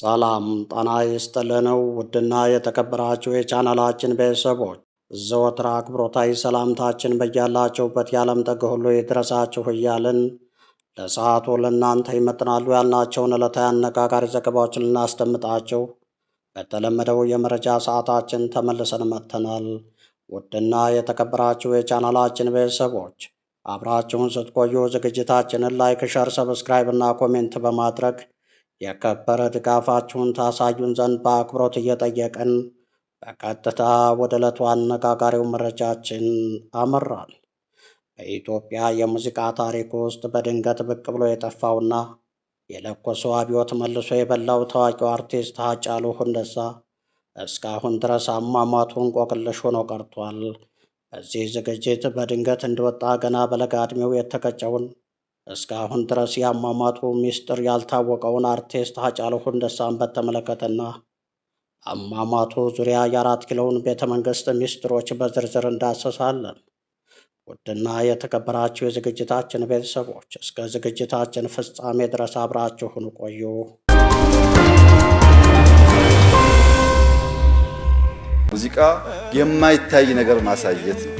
ሰላም ጤና ይስጥልን ውድና የተከበራችሁ የቻናላችን ቤተሰቦች ዘወትር አክብሮታዊ ሰላምታችን በያላችሁበት የዓለም ጥግ ሁሉ ይድረሳችሁ እያልን ለሰዓቱ ለእናንተ ይመጥናሉ ያልናቸውን ዕለታዊ አነጋጋሪ ዘገባዎችን ልናስደምጣችሁ በተለመደው የመረጃ ሰዓታችን ተመልሰን መጥተናል። ውድና የተከበራችሁ የቻናላችን ቤተሰቦች አብራችሁን ስትቆዩ ዝግጅታችንን ላይክ፣ ሸር፣ ሰብስክራይብ እና ኮሜንት በማድረግ የከበረ ድጋፋችሁን ታሳዩን ዘንድ በአክብሮት እየጠየቅን በቀጥታ ወደ ዕለቱ አነጋጋሪው መረጃችን አመራን። በኢትዮጵያ የሙዚቃ ታሪክ ውስጥ በድንገት ብቅ ብሎ የጠፋውና የለኮሰው አብዮት መልሶ የበላው ታዋቂው አርቲስት ሃጫሉ ሁንዴሳ እስካሁን ድረስ አሟሟቱ እንቆቅልሽ ሆኖ ቀርቷል። በዚህ ዝግጅት በድንገት እንደወጣ ገና በለጋ ዕድሜው የተቀጨውን እስካሁን ድረስ ያሟሟቱ ሚስጥር ያልታወቀውን አርቲስት ሃጫሉ ሁንዴሳን በተመለከተና አሟሟቱ ዙሪያ የአራት ኪሎውን ቤተ መንግስት ሚስጥሮች በዝርዝር እንዳሰሳለን። ውድና የተከበራችሁ የዝግጅታችን ቤተሰቦች እስከ ዝግጅታችን ፍጻሜ ድረስ አብራችሁን ቆዩ። ሙዚቃ የማይታይ ነገር ማሳየት ነው።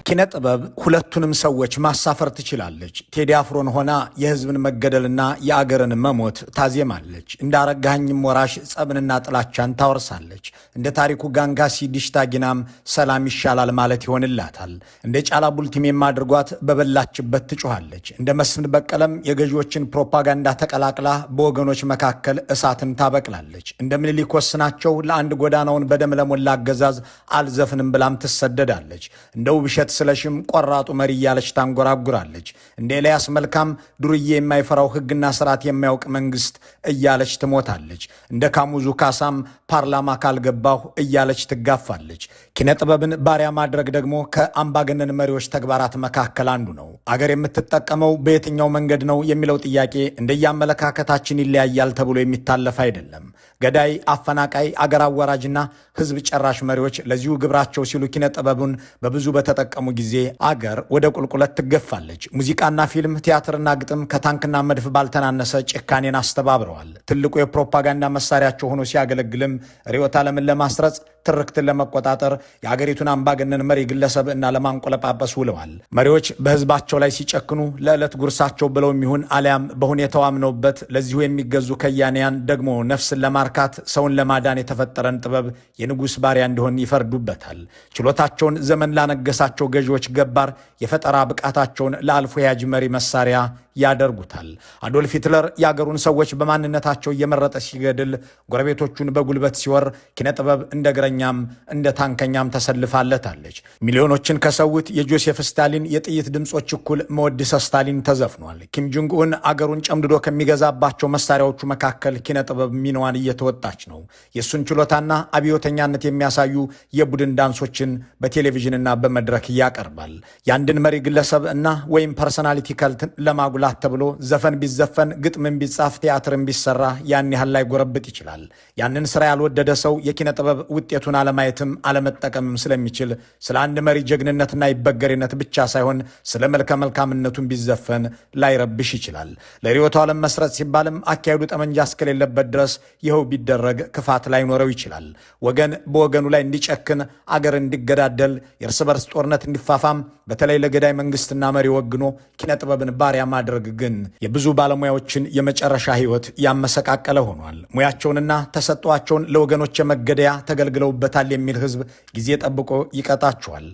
ኪነ ጥበብ ሁለቱንም ሰዎች ማሳፈር ትችላለች። ቴዲ አፍሮን ሆና የህዝብን መገደልና የአገርን መሞት ታዜማለች። እንደ አረጋኸኝም ወራሽ ጸብንና ጥላቻን ታወርሳለች። እንደ ታሪኩ ጋንጋሲ ዲሽታጊናም ሰላም ይሻላል ማለት ይሆንላታል። እንደ ጫላ ቡልቲሜም አድርጓት በበላችበት ትጮኻለች። እንደ መስፍን በቀለም የገዢዎችን ፕሮፓጋንዳ ተቀላቅላ በወገኖች መካከል እሳትን ታበቅላለች። እንደ ምኒልክ ወስናቸው ለአንድ ጎዳናውን በደም ለሞላ አገዛዝ አልዘፍንም ብላም ትሰደዳለች። እንደ ውብሸት ስለሽም ቆራጡ መሪ እያለች ታንጎራጉራለች። እንደ ኤልያስ መልካም ዱርዬ የማይፈራው ህግና ስርዓት የማያውቅ መንግስት እያለች ትሞታለች። እንደ ካሙዙ ካሳም ፓርላማ ካልገባሁ እያለች ትጋፋለች። ኪነ ጥበብን ባሪያ ማድረግ ደግሞ ከአምባገነን መሪዎች ተግባራት መካከል አንዱ ነው። አገር የምትጠቀመው በየትኛው መንገድ ነው የሚለው ጥያቄ እንደየአመለካከታችን ይለያያል ተብሎ የሚታለፍ አይደለም። ገዳይ፣ አፈናቃይ፣ አገር አዋራጅና ህዝብ ጨራሽ መሪዎች ለዚሁ ግብራቸው ሲሉ ኪነ ጥበቡን በብዙ በተጠቀሙ ጊዜ አገር ወደ ቁልቁለት ትገፋለች። ሙዚቃና ፊልም፣ ቲያትርና ግጥም ከታንክና መድፍ ባልተናነሰ ጭካኔን አስተባብረዋል። ትልቁ የፕሮፓጋንዳ መሳሪያቸው ሆኖ ሲያገለግልም ርዕዮተ ዓለምን ለማስረጽ፣ ትርክትን ለመቆጣጠር፣ የአገሪቱን አምባገነን መሪ ግለሰብ እና ለማንቆለጳጰስ ውለዋል። መሪዎች በህዝባቸው ላይ ሲጨክኑ ለዕለት ጉርሳቸው ብለው የሚሆን አሊያም በሁኔታው አምነውበት ለዚሁ የሚገዙ ከያንያን ደግሞ ነፍስን ለማርካት ሰውን ለማዳን የተፈጠረን ጥበብ የንጉሥ ባሪያ እንዲሆን ይፈርዱበታል። ችሎታቸውን ዘመን ላነገሳቸው ገዢዎች ገባር፣ የፈጠራ ብቃታቸውን ለአልፎ ያጅ መሪ መሳሪያ ያደርጉታል። አዶልፍ ሂትለር የአገሩን ሰዎች በማንነታቸው እየመረጠ ሲገድል፣ ጎረቤቶቹን በጉልበት ሲወር፣ ኪነ ጥበብ እንደ እግረኛም እንደ ታንከኛም ተሰልፋለታለች። ሚሊዮኖችን ከሰውት የጆሴፍ ስታሊን የጥይት ድምፆች እኩል መወድሰ ስታሊን ተዘፍኗል። ኪም ጆንግ ኡን አገሩን ጨምድዶ ከሚገዛባቸው መሳሪያዎቹ መካከል ኪነ ጥበብ ሚናዋን እየተወጣች ነው። የእሱን ችሎታና አብዮተኛነት የሚያሳዩ የቡድን ዳንሶችን በቴሌቪዥንና በመድረክ ያቀርባል። የአንድን መሪ ግለሰብ እና ወይም ፐርሶናሊቲ ከልትን ለማጉላት ተብሎ ዘፈን ቢዘፈን፣ ግጥምን ቢጻፍ፣ ቲያትርን ቢሰራ ያን ያህል ላይ ጎረብጥ ይችላል። ያንን ስራ ያልወደደ ሰው የኪነ ጥበብ ውጤቱን አለማየትም አለመጠቀምም ስለሚችል ስለ አንድ መሪ ጀግንነትና ይበገሬነት ብቻ ሳይሆን ስለ መልከ መልካምነቱን ቢዘፈን ላይረብሽ ይችላል። ለርዕዮተ ዓለም መስረጽ ሲባልም አካሄዱ ጠመንጃ እስከሌለበት ድረስ ይኸው ቢደረግ ክፋት ላይኖረው ይችላል። ወገን በወገኑ ላይ እንዲጨክን፣ አገር እንዲገዳደል፣ የእርስ በርስ ጦርነት እንዲፋፋም፣ በተለይ ለገዳይ መንግስትና መሪ ወግኖ ኪነ ጥበብን ባሪያ ማድረግ ግን የብዙ ባለሙያዎችን የመጨረሻ ህይወት ያመሰቃቀለ ሆኗል። ሙያቸውንና ተሰጧቸውን ለወገኖች የመገደያ ተገልግለውበታል የሚል ህዝብ ጊዜ ጠብቆ ይቀጣቸዋል።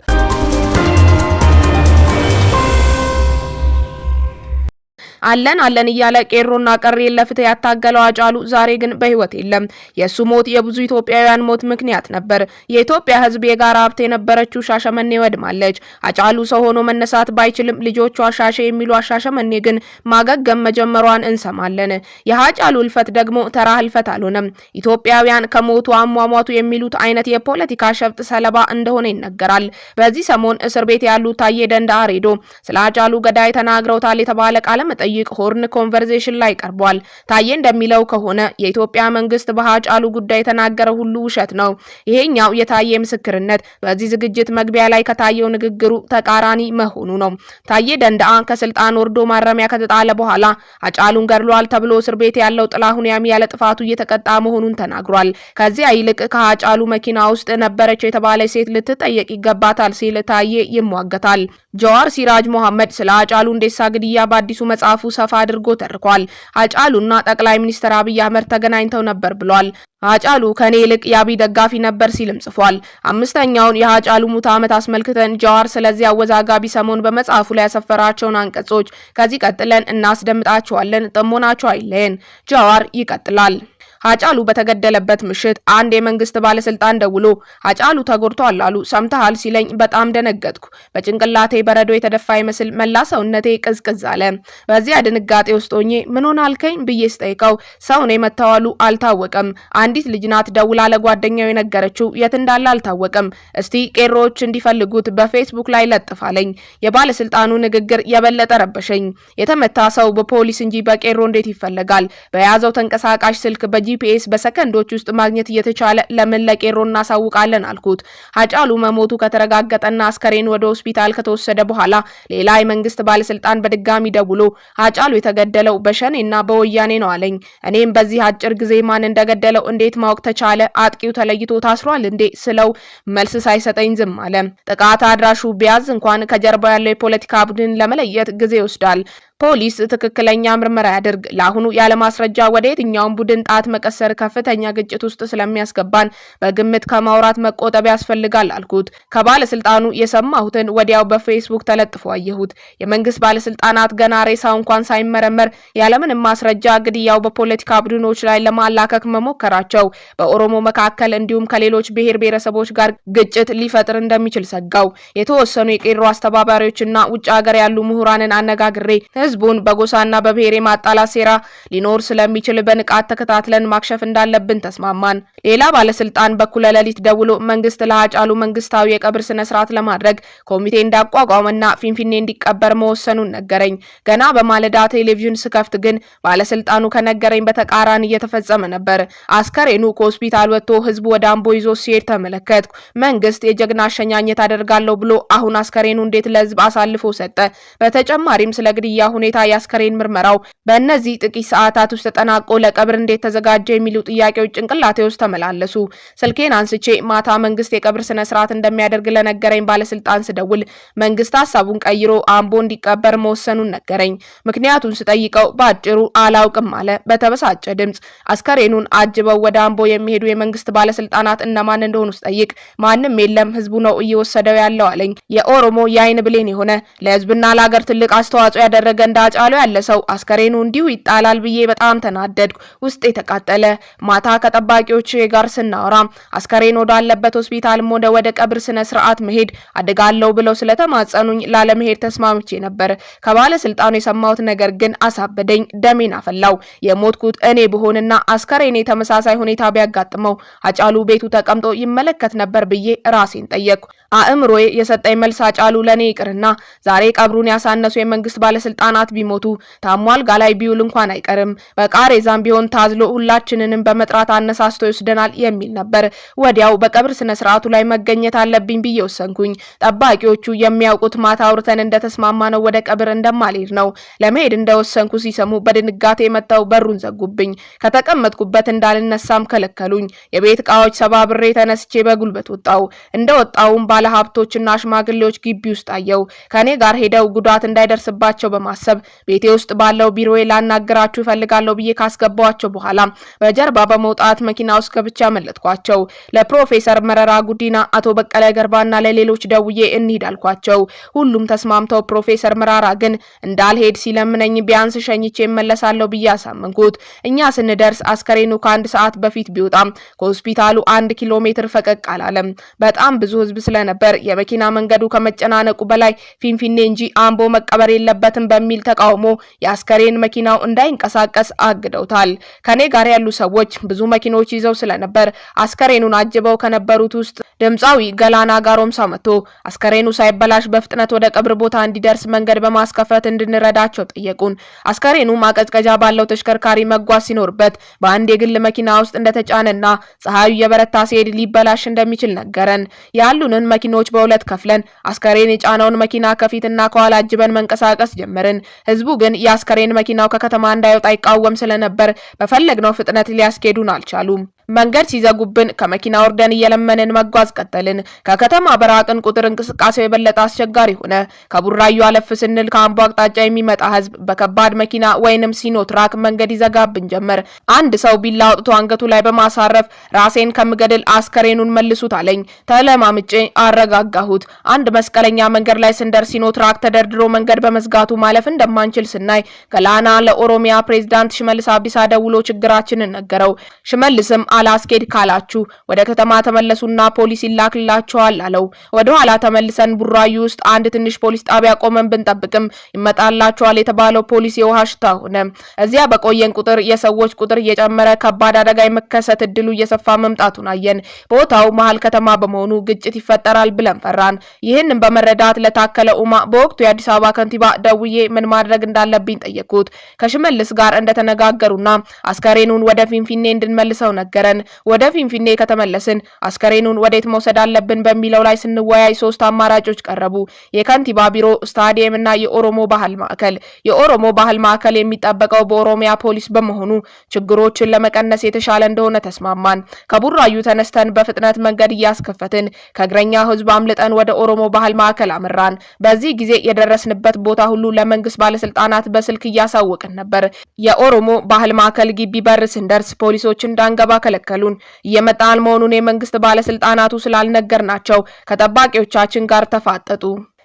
አለን እያለ ቄሮና ቀሬ ለፍትህ ያታገለው ሃጫሉ ዛሬ ግን በህይወት የለም። የሱ ሞት የብዙ ኢትዮጵያውያን ሞት ምክንያት ነበር። የኢትዮጵያ ህዝብ የጋራ ሀብት የነበረችው ሻሸመኔ ወድማለች። ሃጫሉ ሰው ሆኖ መነሳት ባይችልም ልጆቿ ሻሸ የሚሉ ሻሸመኔ ግን ማገገም መጀመሯን እንሰማለን። የሃጫሉ ህልፈት ደግሞ ተራ ህልፈት አልሆነም። ኢትዮጵያውያን ከሞቱ አሟሟቱ የሚሉት አይነት የፖለቲካ ሸፍጥ ሰለባ እንደሆነ ይነገራል። በዚህ ሰሞን እስር ቤት ያሉ ታዬ ደንደዓ ሬዶ ስለ ሃጫሉ ገዳይ ተናግረውታል የተባለ ቃለ ጠይቅ ሆርን ኮንቨርሴሽን ላይ ቀርቧል። ታዬ እንደሚለው ከሆነ የኢትዮጵያ መንግስት በሃጫሉ ጉዳይ የተናገረው ሁሉ ውሸት ነው። ይሄኛው የታዬ ምስክርነት በዚህ ዝግጅት መግቢያ ላይ ከታየው ንግግሩ ተቃራኒ መሆኑ ነው። ታዬ ደንደአ ከስልጣን ወርዶ ማረሚያ ከተጣለ በኋላ ሃጫሉን ገድሏል ተብሎ እስር ቤት ያለው ጥላሁን ያሚ ያለ ጥፋቱ እየተቀጣ መሆኑን ተናግሯል። ከዚያ ይልቅ ከሃጫሉ መኪና ውስጥ ነበረች የተባለ ሴት ልትጠየቅ ይገባታል ሲል ታዬ ይሟገታል። ጀዋር ሲራጅ መሐመድ ስለ ሃጫሉ ሁንዴሳ ግድያ በአዲሱ መጽሐፉ ሰፋ አድርጎ ተርኳል። ሃጫሉና ጠቅላይ ሚኒስትር አብይ አህመድ ተገናኝተው ነበር ብሏል። ሃጫሉ ከኔ ይልቅ የአብይ ደጋፊ ነበር ሲልም ጽፏል። አምስተኛውን የሃጫሉ ሙት ዓመት አስመልክተን ጀዋር ስለዚህ አወዛጋቢ ሰሞን በመጽሐፉ ላይ ያሰፈራቸውን አንቀጾች ከዚህ ቀጥለን እናስደምጣቸዋለን። ጥሞናቸው አይለየን። ጀዋር ይቀጥላል። ሃጫሉ በተገደለበት ምሽት አንድ የመንግስት ባለስልጣን ደውሎ ሃጫሉ ተጎድቷል አሉ ሰምተሃል ሲለኝ በጣም ደነገጥኩ። በጭንቅላቴ በረዶ የተደፋ ይመስል መላ ሰውነቴ ቅዝቅዝ አለ። በዚያ ድንጋጤ ውስጥ ሆኜ ምን ሆነ አልከኝ ብዬ ስጠይቀው ሰው ነው መታወሉ አልታወቀም። አንዲት ልጅ ናት ደውላ ለጓደኛው የነገረችው የት እንዳለ አልታወቀም። እስቲ ቄሮዎች እንዲፈልጉት በፌስቡክ ላይ ለጥፋለኝ። የባለስልጣኑ ንግግር የበለጠ ረበሸኝ። የተመታ ሰው በፖሊስ እንጂ በቄሮ እንዴት ይፈለጋል? በያዘው ተንቀሳቃሽ ስልክ ጂፒኤስ በሰከንዶች ውስጥ ማግኘት እየተቻለ ለምን ለቄሮ እናሳውቃለን አልኩት። ሃጫሉ መሞቱ ከተረጋገጠና አስከሬን ወደ ሆስፒታል ከተወሰደ በኋላ ሌላ የመንግስት ባለስልጣን በድጋሚ ደውሎ ሃጫሉ የተገደለው በሸኔና በወያኔ ነው አለኝ። እኔም በዚህ አጭር ጊዜ ማን እንደገደለው እንዴት ማወቅ ተቻለ? አጥቂው ተለይቶ ታስሯል እንዴ ስለው መልስ ሳይሰጠኝ ዝም አለ። ጥቃት አድራሹ ቢያዝ እንኳን ከጀርባ ያለው የፖለቲካ ቡድን ለመለየት ጊዜ ይወስዳል። ፖሊስ ትክክለኛ ምርመራ ያድርግ። ለአሁኑ ያለ ማስረጃ ወደ የትኛውም ቡድን ጣት መቀሰር ከፍተኛ ግጭት ውስጥ ስለሚያስገባን በግምት ከማውራት መቆጠብ ያስፈልጋል አልኩት። ከባለስልጣኑ የሰማሁትን ወዲያው በፌስቡክ ተለጥፎ አየሁት። የመንግስት ባለስልጣናት ገና ሬሳው እንኳን ሳይመረመር ያለምንም ማስረጃ ግድያው በፖለቲካ ቡድኖች ላይ ለማላከክ መሞከራቸው በኦሮሞ መካከል እንዲሁም ከሌሎች ብሔር ብሔረሰቦች ጋር ግጭት ሊፈጥር እንደሚችል ሰጋው። የተወሰኑ የቄሮ አስተባባሪዎችና ውጭ ሀገር ያሉ ምሁራንን አነጋግሬ ህዝቡን በጎሳና በብሔር የማጣላት ሴራ ሊኖር ስለሚችል በንቃት ተከታትለን ማክሸፍ እንዳለብን ተስማማን። ሌላ ባለስልጣን በኩለ ሌሊት ደውሎ መንግስት ለሃጫሉ መንግስታዊ የቀብር ስነ ስርዓት ለማድረግ ኮሚቴ እንዳቋቋመና ፊንፊኔ እንዲቀበር መወሰኑን ነገረኝ። ገና በማለዳ ቴሌቪዥን ስከፍት ግን ባለስልጣኑ ከነገረኝ በተቃራኒ እየተፈጸመ ነበር። አስከሬኑ ከሆስፒታል ወጥቶ ህዝቡ ወደ አምቦ ይዞ ሲሄድ ተመለከትኩ። መንግስት የጀግና አሸኛኘት አደርጋለሁ ብሎ አሁን አስከሬኑ እንዴት ለህዝብ አሳልፎ ሰጠ? በተጨማሪም ስለ ግድያ ሁኔታ የአስከሬን ምርመራው በእነዚህ ጥቂት ሰዓታት ውስጥ ተጠናቆ ለቀብር እንዴት ተዘጋጀ የሚሉ ጥያቄዎች ጭንቅላቴ ውስጥ ተመላለሱ። ስልኬን አንስቼ ማታ መንግስት የቀብር ስነ ስርዓት እንደሚያደርግ ለነገረኝ ባለስልጣን ስደውል መንግስት ሐሳቡን ቀይሮ አምቦ እንዲቀበር መወሰኑን ነገረኝ። ምክንያቱን ስጠይቀው ባጭሩ አላውቅም አለ በተበሳጨ ድምጽ። አስከሬኑን አጅበው ወደ አምቦ የሚሄዱ የመንግስት ባለስልጣናት እነማን እንደሆኑ ስጠይቅ ማንም የለም ህዝቡ ነው እየወሰደው ያለው አለኝ። የኦሮሞ የአይን ብሌን የሆነ ለህዝብና ለሀገር ትልቅ አስተዋጽኦ ያደረገ እንደ ሃጫሉ ያለ ሰው አስከሬኑ እንዲሁ ይጣላል ብዬ በጣም ተናደድኩ። ውስጥ የተቃጠለ። ማታ ከጠባቂዎች ጋር ስናወራ አስከሬን ወዳለበት ሆስፒታልም ወደ ቀብር ስነ ስርዓት መሄድ አደጋለው ብለው ስለተማጸኑኝ ላለመሄድ ተስማምቼ ነበር። ከባለስልጣኑ የሰማሁት ነገር ግን አሳበደኝ፣ ደሜን አፈላው። የሞትኩት እኔ ብሆንና አስከሬኔ ተመሳሳይ ሁኔታ ቢያጋጥመው ሃጫሉ ቤቱ ተቀምጦ ይመለከት ነበር ብዬ ራሴን ጠየቅኩ። አእምሮዬ የሰጠኝ መልስ ሃጫሉ ለኔ ይቅርና ዛሬ ቀብሩን ያሳነሱ የመንግስት ባለስልጣናት ቢሞቱ ታሟል ጋላይ ቢውል እንኳን አይቀርም፣ በቃሬዛም ቢሆን ታዝሎ ሁላችንንም በመጥራት አነሳስቶ ይወስደናል የሚል ነበር። ወዲያው በቀብር ስነ ስርዓቱ ላይ መገኘት አለብኝ ብዬ ወሰንኩኝ። ጠባቂዎቹ የሚያውቁት ማታ አውርተን እንደተስማማ ነው ወደ ቀብር እንደማልሄድ ነው። ለመሄድ እንደወሰንኩ ሲሰሙ በድንጋጤ መተው በሩን ዘጉብኝ። ከተቀመጥኩበት እንዳልነሳም ከለከሉኝ። የቤት ዕቃዎች ሰባብሬ ተነስቼ በጉልበት ወጣው። እንደወጣውም ባለሀብቶችና ሽማግሌዎች ግቢ ውስጥ አየው። ከኔ ጋር ሄደው ጉዳት እንዳይደርስባቸው በማሰብ ቤቴ ውስጥ ባለው ቢሮዬ ላናገራችሁ ፈልጋለሁ ብዬ ካስገባዋቸው በኋላ በጀርባ በመውጣት መኪና ውስጥ ገብቻ መለጥኳቸው። ለፕሮፌሰር መረራ ጉዲና፣ አቶ በቀለ ገርባና ለሌሎች ደውዬ እንሂድ አልኳቸው። ሁሉም ተስማምተው ፕሮፌሰር መረራ ግን እንዳልሄድ ሲለምነኝ ቢያንስ ሸኝቼ እመለሳለሁ ብዬ አሳመንኩት። እኛ ስንደርስ አስከሬኑ ከአንድ ሰዓት በፊት ቢወጣም ከሆስፒታሉ 1 ኪሎ ሜትር ፈቀቅ አላለም። በጣም ብዙ ህዝብ ስለነበር የመኪና መንገዱ ከመጨናነቁ በላይ ፊንፊኔ እንጂ አምቦ መቀበር የለበትም በሚል በሚል ተቃውሞ የአስከሬን መኪናው እንዳይንቀሳቀስ አግደውታል። ከኔ ጋር ያሉ ሰዎች ብዙ መኪኖች ይዘው ስለነበር አስከሬኑን አጅበው ከነበሩት ውስጥ ድምጻዊ ገላና ጋሮምሳ መጥቶ አስከሬኑ ሳይበላሽ በፍጥነት ወደ ቀብር ቦታ እንዲደርስ መንገድ በማስከፈት እንድንረዳቸው ጠየቁን። አስከሬኑ ማቀዝቀዣ ባለው ተሽከርካሪ መጓዝ ሲኖርበት በአንድ የግል መኪና ውስጥ እንደተጫነና ፀሐዩ የበረታ ሲሄድ ሊበላሽ እንደሚችል ነገረን። ያሉንን መኪኖች በሁለት ከፍለን አስከሬን የጫነውን መኪና ከፊትና ከኋላ አጅበን መንቀሳቀስ ጀመርን። ህዝቡ ግን የአስከሬን መኪናው ከከተማ እንዳይወጣ ይቃወም ስለነበር በፈለግነው ፍጥነት ሊያስኬዱን አልቻሉም። መንገድ ሲዘጉብን ከመኪና ወርደን እየለመንን መጓዝ ቀጠልን። ከከተማ በራቅን ቁጥር እንቅስቃሴው የበለጠ አስቸጋሪ ሆነ። ከቡራዩ አለፍ ስንል ከአምቦ አቅጣጫ የሚመጣ ህዝብ በከባድ መኪና ወይንም ሲኖትራክ መንገድ ይዘጋብን ጀመር። አንድ ሰው ቢላ አውጥቶ አንገቱ ላይ በማሳረፍ ራሴን ከምገድል አስከሬኑን መልሱት አለኝ። ተለማምጬ አረጋጋሁት። አንድ መስቀለኛ መንገድ ላይ ስንደርስ ሲኖትራክ ተደርድሮ መንገድ በመዝጋቱ ማለፍ እንደማንችል ስናይ ገላና ለኦሮሚያ ፕሬዝዳንት ሽመልስ አብዲሳ ደውሎ ችግራችንን ነገረው። ሽመልስም አላስኬድ ካላችሁ ወደ ከተማ ተመለሱና ፖሊስ ይላክላችኋል አለው። ወደ ኋላ ተመልሰን ቡራዩ ውስጥ አንድ ትንሽ ፖሊስ ጣቢያ ቆመን ብንጠብቅም ይመጣላችኋል የተባለው ፖሊስ የውሃ ሽታ ሆነ። እዚያ በቆየን ቁጥር የሰዎች ቁጥር እየጨመረ ከባድ አደጋ የመከሰት እድሉ እየሰፋ መምጣቱን አየን። ቦታው መሀል ከተማ በመሆኑ ግጭት ይፈጠራል ብለን ፈራን። ይህንን በመረዳት ለታከለ ኡማ በወቅቱ የአዲስ አበባ ከንቲባ ደውዬ ምን ማድረግ እንዳለብኝ ጠየቁት። ከሽመልስ ጋር እንደተነጋገሩና አስከሬኑን ወደ ፊንፊኔ እንድንመልሰው ነገረ። ወደ ፊንፊኔ ከተመለስን አስከሬኑን ወዴት መውሰድ አለብን በሚለው ላይ ስንወያይ ሶስት አማራጮች ቀረቡ። የከንቲባ ቢሮ፣ ስታዲየም እና የኦሮሞ ባህል ማዕከል። የኦሮሞ ባህል ማዕከል የሚጠበቀው በኦሮሚያ ፖሊስ በመሆኑ ችግሮችን ለመቀነስ የተሻለ እንደሆነ ተስማማን። ከቡራዩ ተነስተን በፍጥነት መንገድ እያስከፈትን ከእግረኛ ህዝብ አምልጠን ወደ ኦሮሞ ባህል ማዕከል አመራን። በዚህ ጊዜ የደረስንበት ቦታ ሁሉ ለመንግስት ባለስልጣናት በስልክ እያሳወቅን ነበር። የኦሮሞ ባህል ማዕከል ግቢ በር ስንደርስ ፖሊሶች እንዳንገባ ከለከሉን። እየመጣን መሆኑን የመንግስት ባለስልጣናቱ ስላልነገርናቸው ከጠባቂዎቻችን ጋር ተፋጠጡ።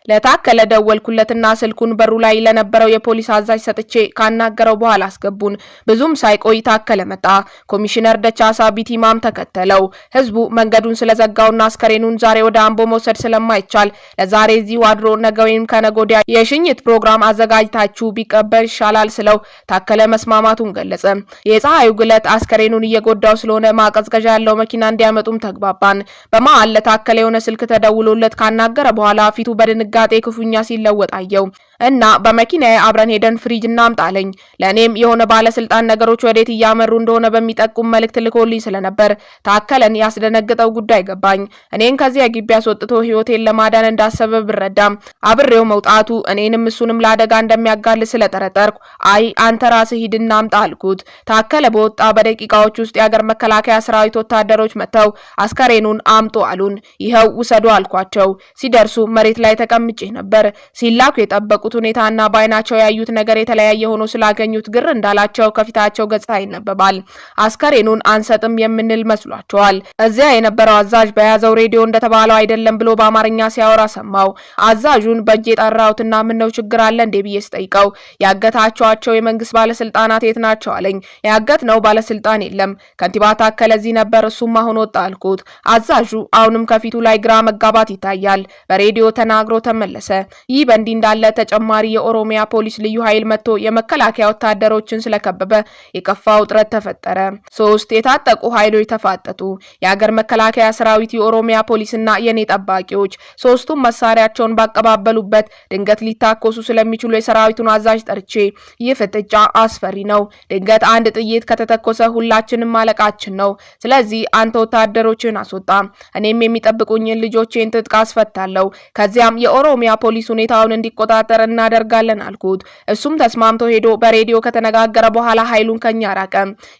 ለታከለ ደወልኩለትና ስልኩን በሩ ላይ ለነበረው የፖሊስ አዛዥ ሰጥቼ ካናገረው በኋላ አስገቡን። ብዙም ሳይቆይ ታከለ መጣ። ኮሚሽነር ደቻሳ ቢቲማም ተከተለው። ህዝቡ መንገዱን ስለዘጋውና አስከሬኑን ዛሬ ወደ አምቦ መውሰድ ስለማይቻል ለዛሬ እዚሁ አድሮ ነገ ወይም ከነገ ወዲያ የሽኝት ፕሮግራም አዘጋጅታችሁ ቢቀበል ይሻላል ስለው ታከለ መስማማቱን ገለጸ። የፀሐዩ ግለት አስከሬኑን እየጎዳው ስለሆነ ማቀዝቀዣ ያለው መኪና እንዲያመጡም ተግባባን። በመሃል ለታከለ የሆነ ስልክ ተደውሎለት ካናገረ በኋላ ፊቱ በድንጋጤ ክፉኛ ሲለወጥ አየው እና በመኪናዬ አብረን ሄደን ፍሪጅ እናምጣለኝ። ለኔም የሆነ ባለስልጣን ነገሮች ወዴት እያመሩ እንደሆነ በሚጠቁም መልእክት ልኮልኝ ስለነበር ታከለን ያስደነግጠው ጉዳይ ገባኝ። እኔን ከዚያ ግቢ አስወጥቶ ህይወቴን ለማዳን እንዳሰበ ብረዳም አብሬው መውጣቱ እኔንም እሱንም ለአደጋ እንደሚያጋልጥ ስለጠረጠርኩ አይ አንተ ራስህ ሂድና አምጣ አልኩት። ታከለ በወጣ በደቂቃዎች ውስጥ የሀገር መከላከያ ሰራዊት ወታደሮች መጥተው አስከሬኑን አምጡ አሉን። ይኸው ውሰዱ አልኳቸው። ሲደርሱ መሬት ላይ ተቀምጬ ነበር። ሲላኩ የጠበቁት ሁኔታና ባይናቸው ያዩት ነገር የተለያየ ሆኖ ስላገኙት ግር እንዳላቸው ከፊታቸው ገጽታ ይነበባል። አስከሬኑን አንሰጥም የምንል መስሏቸዋል። እዚያ የነበረው አዛዥ በያዘው ሬዲዮ እንደተባለው አይደለም ብሎ በአማርኛ ሲያወራ ሰማው። አዛዡን በእጄ ጠራሁትና ምነው ችግር አለ እንዴ ብዬ ስጠይቀው ያገታቸዋቸው የመንግስት ባለስልጣናት የት ናቸው አለኝ። ያገትነው ባለስልጣን የለም፣ ከንቲባ ታከለ እዚህ ነበር፣ እሱም አሁን ወጣ አልኩት። አዛዡ አሁንም ከፊቱ ላይ ግራ መጋባት ይታያል። በሬዲዮ ተናግሮ ተመለሰ። ይህ በእንዲህ እንዳለ ተጨማሪ የኦሮሚያ ፖሊስ ልዩ ኃይል መጥቶ የመከላከያ ወታደሮችን ስለከበበ የከፋ ውጥረት ተፈጠረ። ሶስት የታጠቁ ኃይሎች ተፋጠጡ። የሀገር መከላከያ ሰራዊት፣ የኦሮሚያ ፖሊስና የኔ ጠባቂዎች ሶስቱም መሳሪያቸውን ባቀባበሉበት ድንገት ሊታኮሱ ስለሚችሉ የሰራዊቱን አዛዥ ጠርቼ ይህ ፍጥጫ አስፈሪ ነው፣ ድንገት አንድ ጥይት ከተተኮሰ ሁላችንም ማለቃችን ነው። ስለዚህ አንተ ወታደሮችን አስወጣ፣ እኔም የሚጠብቁኝን ልጆቼን ትጥቅ አስፈታለሁ። ከዚያም የኦሮሚያ ፖሊስ ሁኔታውን እንዲቆጣጠር እናደርጋለን አልኩት። እሱም ተስማምቶ ሄዶ በሬዲዮ ከተነጋገረ በኋላ ኃይሉን ከኛ ራቀ።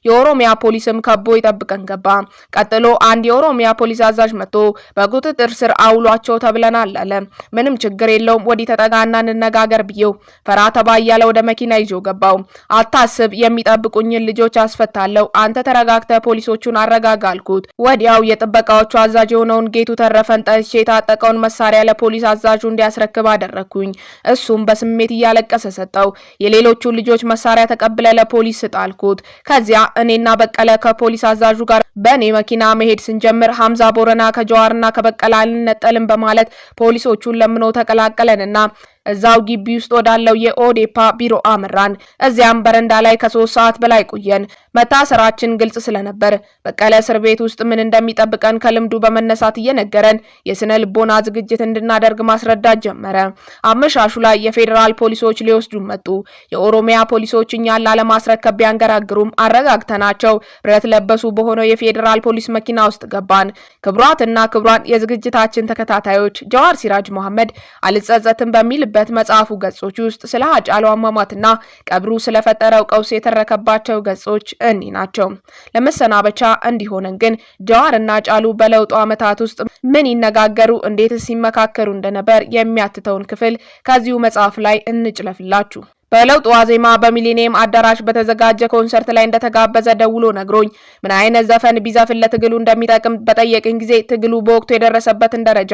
የኦሮሚያ ፖሊስም ከቦ ይጠብቀን ገባ። ቀጥሎ አንድ የኦሮሚያ ፖሊስ አዛዥ መጥቶ በቁጥጥር ስር አውሏቸው ተብለናል አለ። ምንም ችግር የለውም ወዲህ ተጠጋና እንነጋገር ብዬው ፈራ ተባ እያለ ወደ መኪና ይዞ ገባው። አታስብ የሚጠብቁኝን ልጆች አስፈታለሁ፣ አንተ ተረጋግተህ ፖሊሶቹን አረጋጋ አልኩት። ወዲያው የጥበቃዎቹ አዛዥ የሆነውን ጌቱ ተረፈን ጠርቼ የታጠቀውን መሳሪያ ለፖሊስ አዛዡ እንዲያስረክብ አደረኩኝ። እሱም በስሜት እያለቀሰ ሰጠው። የሌሎቹ ልጆች መሳሪያ ተቀብለ ለፖሊስ ስጣልኩት። ከዚያ እኔና በቀለ ከፖሊስ አዛዡ ጋር በኔ መኪና መሄድ ስንጀምር ሐምዛ ቦረና ከጀዋርና ከበቀለ አልነጠልም በማለት ፖሊሶቹን ለምኖ ተቀላቀለንና እዛው ግቢ ውስጥ ወዳለው የኦዴፓ ቢሮ አመራን። እዚያም በረንዳ ላይ ከ3 ሰዓት በላይ ቆየን። መታሰራችን ግልጽ ስለነበር በቀለ እስር ቤት ውስጥ ምን እንደሚጠብቀን ከልምዱ በመነሳት እየነገረን የስነ ልቦና ዝግጅት እንድናደርግ ማስረዳት ጀመረ። አመሻሹ ላይ የፌዴራል ፖሊሶች ሊወስዱ መጡ። የኦሮሚያ ፖሊሶች እኛን ላለማስረከብ ቢያንገራግሩም አረጋግተናቸው ብረት ለበሱ በሆነው የፌዴራል ፖሊስ መኪና ውስጥ ገባን። ክቡራትና ክቡራን የዝግጅታችን ተከታታዮች ጀዋር ሲራጅ መሐመድ አልጸጸትም በሚልበት መጽሐፉ ገጾች ውስጥ ስለ ሃጫሉ አሟሟትና ቀብሩ ስለፈጠረው ቀውስ የተረከባቸው ገጾች እኒ ናቸው። ለመሰናበቻ እንዲሆነን ግን ጀዋርና ሃጫሉ በለውጡ ዓመታት ውስጥ ምን ይነጋገሩ፣ እንዴትስ ሲመካከሩ እንደነበር የሚያትተውን ክፍል ከዚሁ መጽሐፍ ላይ እንጭለፍላችሁ። በለውጥ ዋዜማ በሚሊኒየም አዳራሽ በተዘጋጀ ኮንሰርት ላይ እንደተጋበዘ ደውሎ ነግሮኝ ምን አይነት ዘፈን ቢዘፍን ለትግሉ እንደሚጠቅም በጠየቅን ጊዜ ትግሉ በወቅቱ የደረሰበትን ደረጃ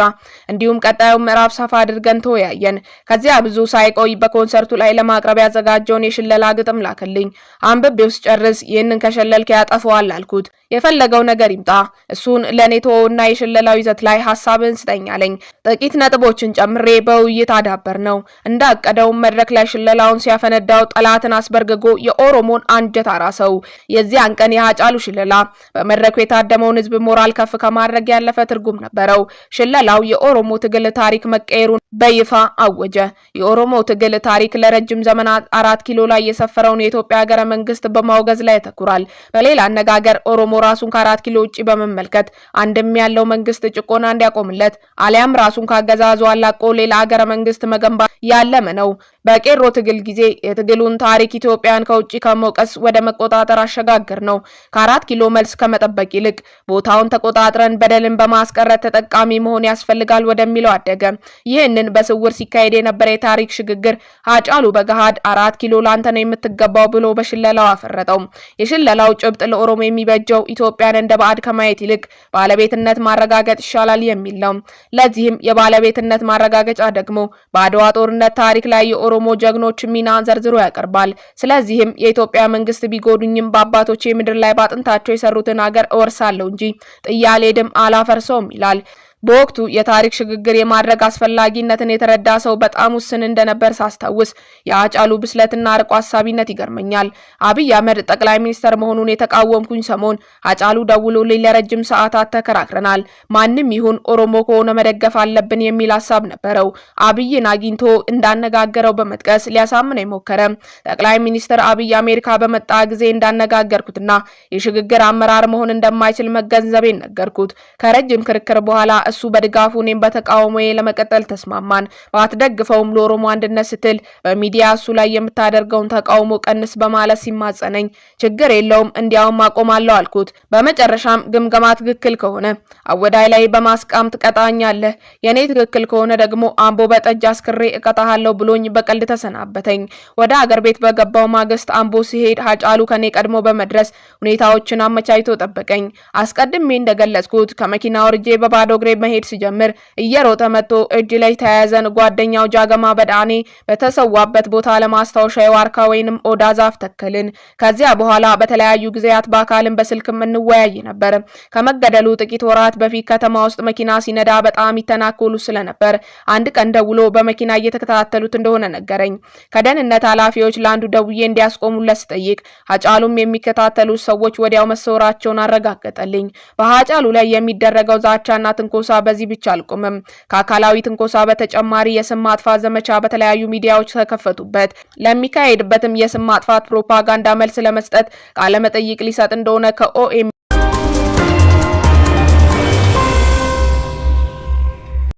እንዲሁም ቀጣዩ ምዕራፍ ሰፋ አድርገን ተወያየን። ከዚያ ብዙ ሳይቆይ በኮንሰርቱ ላይ ለማቅረብ ያዘጋጀውን የሽለላ ግጥም ላከልኝ። አንብቤው ስጨርስ ይህንን ከሸለልክ ያጠፈዋል አልኩት። የፈለገው ነገር ይምጣ፣ እሱን ለኔ ተወውና የሽለላው ይዘት ላይ ሐሳብን ስጠኝ አለኝ። ጥቂት ነጥቦችን ጨምሬ በውይይት አዳበር ነው። እንዳቀደው መድረክ ላይ ሽለላውን ሲያፈነዳው ጠላትን አስበርግጎ የኦሮሞን አንጀት አራሰው። የዚያን ቀን የሃጫሉ ሽለላ በመድረኩ የታደመውን ህዝብ ሞራል ከፍ ከማድረግ ያለፈ ትርጉም ነበረው። ሽለላው የኦሮሞ ትግል ታሪክ መቀየሩን በይፋ አወጀ። የኦሮሞ ትግል ታሪክ ለረጅም ዘመናት 4 ኪሎ ላይ የሰፈረውን የኢትዮጵያ ሀገረ መንግስት በማውገዝ ላይ ያተኩራል። በሌላ አነጋገር ኦሮሞ ራሱን ከ4 ኪሎ ውጪ በመመልከት አንድም ያለው መንግስት ጭቆና እንዲያቆምለት አሊያም ራሱን ካገዛዙ አላቆ ሌላ ሀገረ መንግስት መገንባት ያለመ ነው። በቄሮ ትግል ጊዜ የትግሉን ታሪክ ኢትዮጵያን ከውጪ ከመውቀስ ወደ መቆጣጠር አሸጋገር ነው። ከ4 ኪሎ መልስ ከመጠበቅ ይልቅ ቦታውን ተቆጣጥረን በደልን በማስቀረት ተጠቃሚ መሆን ያስፈልጋል ወደሚለው አደገ። ይህንን በስውር ሲካሄድ የነበረ የታሪክ ሽግግር ሃጫሉ በገሃድ 4 ኪሎ ላንተ ነው የምትገባው ብሎ በሽለላው አፈረጠው። የሽለላው ጭብጥ ለኦሮሞ የሚበጀው ኢትዮጵያን እንደ ባዕድ ከማየት ይልቅ ባለቤትነት ማረጋገጥ ይሻላል የሚል ነው። ለዚህም የባለቤትነት ማረጋገጫ ደግሞ በአድዋ ጦርነት ታሪክ ላይ የኦሮሞ ጀግኖች ሚና ዘርዝሮ ያቀርባል። ስለዚህም የኢትዮጵያ መንግስት ቢጎዱኝም በአባቶቼ ምድር ላይ ባጥንታቸው የሰሩትን ሀገር እወርሳለሁ እንጂ ጥያሌ ድም አላፈርሰውም ይላል። በወቅቱ የታሪክ ሽግግር የማድረግ አስፈላጊነትን የተረዳ ሰው በጣም ውስን እንደነበር ሳስታውስ የሃጫሉ ብስለትና አርቆ ሐሳቢነት ይገርመኛል። አብይ አህመድ ጠቅላይ ሚኒስተር መሆኑን የተቃወምኩኝ ሰሞን ሃጫሉ ደውሎልኝ ለረጅም ሰዓታት ተከራክረናል። ማንም ይሁን ኦሮሞ ከሆነ መደገፍ አለብን የሚል ሐሳብ ነበረው። አብይን አግኝቶ እንዳነጋገረው በመጥቀስ ሊያሳምነኝ ሞከረ። ጠቅላይ ሚኒስተር አብይ አሜሪካ በመጣ ጊዜ እንዳነጋገርኩትና የሽግግር አመራር መሆን እንደማይችል መገንዘቤን ነገርኩት። ከረጅም ክርክር በኋላ እሱ በድጋፉ እኔም በተቃውሞዬ ለመቀጠል ተስማማን። ባትደግፈውም ለኦሮሞ አንድነት ስትል በሚዲያ እሱ ላይ የምታደርገውን ተቃውሞ ቀንስ በማለት ሲማጸነኝ ችግር የለውም እንዲያውም አቆማለሁ አልኩት። በመጨረሻም ግምገማ ትክክል ከሆነ አወዳይ ላይ በማስቃም ትቀጣኛለህ፣ የኔ ትክክል ከሆነ ደግሞ አምቦ በጠጅ አስክሬ እቀጣሃለሁ ብሎኝ በቀልድ ተሰናበተኝ። ወደ አገር ቤት በገባው ማግስት አምቦ ሲሄድ ሃጫሉ ከኔ ቀድሞ በመድረስ ሁኔታዎችን አመቻችቶ ጠበቀኝ። አስቀድሜ እንደገለጽኩት ከመኪና ወርጄ በባዶ እግሬ መሄድ ሲጀምር እየሮጠ መጥቶ እጅ ላይ ተያያዘን። ጓደኛው ጃገማ በዳኔ በተሰዋበት ቦታ ለማስታወሻ የዋርካ ወይንም ኦዳ ዛፍ ተከልን። ከዚያ በኋላ በተለያዩ ጊዜያት በአካልም በስልክም እንወያይ ነበር። ከመገደሉ ጥቂት ወራት በፊት ከተማ ውስጥ መኪና ሲነዳ በጣም ይተናኮሉ ስለነበር አንድ ቀን ደውሎ በመኪና እየተከታተሉት እንደሆነ ነገረኝ። ከደህንነት ኃላፊዎች ለአንዱ ደውዬ እንዲያስቆሙለት ስጠይቅ ሃጫሉም የሚከታተሉት ሰዎች ወዲያው መሰወራቸውን አረጋገጠልኝ። በሃጫሉ ላይ የሚደረገው ዛቻና ትንኮሳ በዚህ ብቻ አልቆመም። ከአካላዊ ትንኮሳ በተጨማሪ የስም ማጥፋት ዘመቻ በተለያዩ ሚዲያዎች ተከፈቱበት። ለሚካሄድበትም የስም ማጥፋት ፕሮፓጋንዳ መልስ ለመስጠት ቃለ መጠይቅ ሊሰጥ እንደሆነ ከኦኤም